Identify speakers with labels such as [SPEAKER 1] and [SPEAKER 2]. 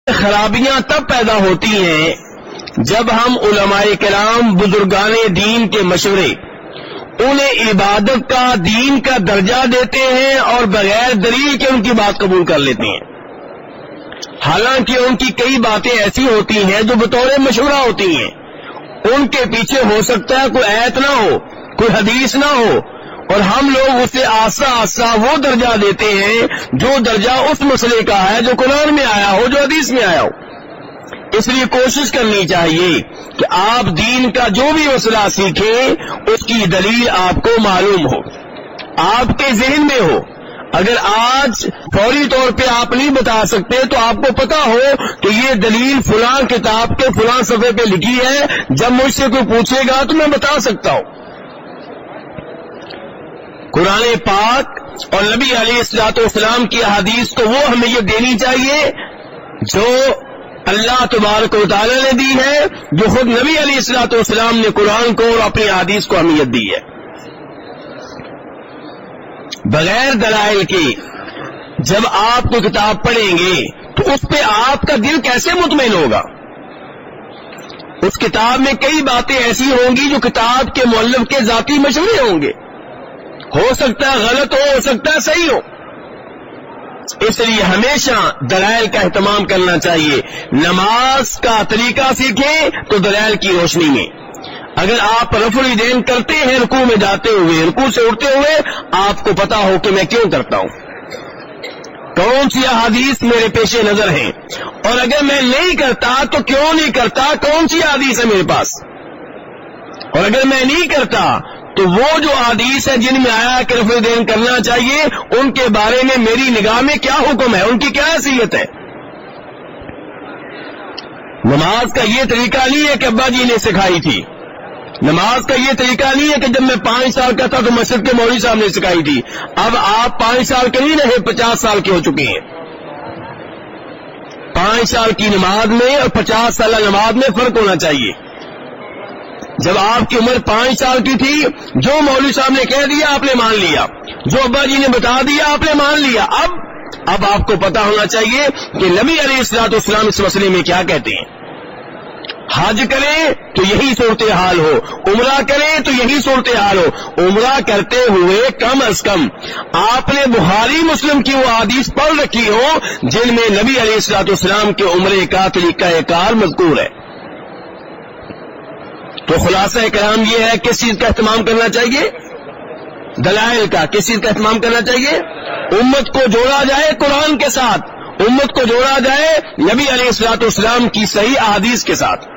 [SPEAKER 1] خرابیاں تب پیدا ہوتی ہیں جب ہم علماء کرام بزرگان دین کے مشورے انہیں عبادت کا دین کا درجہ دیتے ہیں اور بغیر دلیل کے ان کی بات قبول کر لیتے ہیں، حالانکہ ان کی کئی باتیں ایسی ہوتی ہیں جو بطور مشورہ ہوتی ہیں، ان کے پیچھے ہو سکتا ہے کوئی آیت نہ ہو، کوئی حدیث نہ ہو، اور ہم لوگ اسے آہستہ آہستہ وہ درجہ دیتے ہیں جو درجہ اس مسئلے کا ہے جو قرآن میں آیا ہو، جو حدیث میں آیا ہو۔ اس لیے کوشش کرنی چاہیے کہ آپ دین کا جو بھی مسئلہ سیکھیں اس کی دلیل آپ کو معلوم ہو، آپ کے ذہن میں ہو۔ اگر آج فوری طور پہ آپ نہیں بتا سکتے تو آپ کو پتا ہو کہ یہ دلیل فلاں کتاب کے فلاں صفحے پہ لکھی ہے، جب مجھ سے کوئی پوچھے گا تو میں بتا سکتا ہوں۔ قرآن پاک اور نبی علیہ الصلوۃ والسلام کی احادیث کو وہ اہمیت دینی چاہیے جو اللہ تبارک و تعالی نے دی ہے، جو خود نبی علیہ الصلوۃ والسلام نے قرآن کو اور اپنی احادیث کو اہمیت دی ہے۔ بغیر دلائل کے جب آپ کو کتاب پڑھیں گے تو اس پہ آپ کا دل کیسے مطمئن ہوگا؟ اس کتاب میں کئی باتیں ایسی ہوں گی جو کتاب کے مؤلف کے ذاتی مشورے ہوں گے، ہو سکتا ہے غلط ہو سکتا ہے صحیح ہو۔ اس لیے ہمیشہ دلائل کا اہتمام کرنا چاہیے۔ نماز کا طریقہ سیکھیں تو دلائل کی روشنی میں۔ اگر آپ رفع الیدین کرتے ہیں رکوع میں جاتے ہوئے، رکوع سے اٹھتے ہوئے، آپ کو پتا ہو کہ میں کیوں کرتا ہوں، کون سی احادیث میرے پیش نظر ہیں، اور اگر میں نہیں کرتا تو کیوں نہیں کرتا، کون سی احادیث ہے میرے پاس، اور اگر میں نہیں کرتا تو وہ جو احادیث ہیں جن میں آیا کہ رفع الیدین کرنا چاہیے ان کے بارے میں میری نگاہ میں کیا حکم ہے، ان کی کیا حیثیت ہے۔ نماز کا یہ طریقہ نہیں ہے کہ ابا جی نے سکھائی تھی، نماز کا یہ طریقہ نہیں ہے کہ جب میں 5 سال کا تھا تو مسجد کے مولوی صاحب نے سکھائی تھی، اب آپ 5 سال کے نہیں رہے، 50 سال کے ہو چکے ہیں۔ 5 سال کی نماز میں اور 50 سالہ نماز میں فرق ہونا چاہیے۔ جب آپ کی عمر 5 سال کی تھی، جو مولوی صاحب نے کہہ دیا آپ نے مان لیا، جو ابا جی نے بتا دیا آپ نے مان لیا۔ اب آپ کو پتا ہونا چاہیے کہ نبی علیہ الصلوۃ والسلام اس مسئلے میں کیا کہتے ہیں۔ حج کریں تو یہی صورتحال ہو، عمرہ کریں تو یہی صورتحال ہو۔ عمرہ کرتے ہوئے کم از کم آپ نے بخاری مسلم کی وہ حدیث پڑھ رکھی ہو جن میں نبی علیہ الصلوۃ والسلام کے عمرے کا طریقہ کار مذکور ہے۔ تو خلاصہ کلام یہ ہے کس چیز کا اہتمام کرنا چاہیے؟ دلائل کا۔ کس چیز کا اہتمام کرنا چاہیے؟ امت کو جوڑا جائے قرآن کے ساتھ، امت کو جوڑا جائے نبی علیہ الصلوۃ والسلام کی صحیح احادیث کے ساتھ۔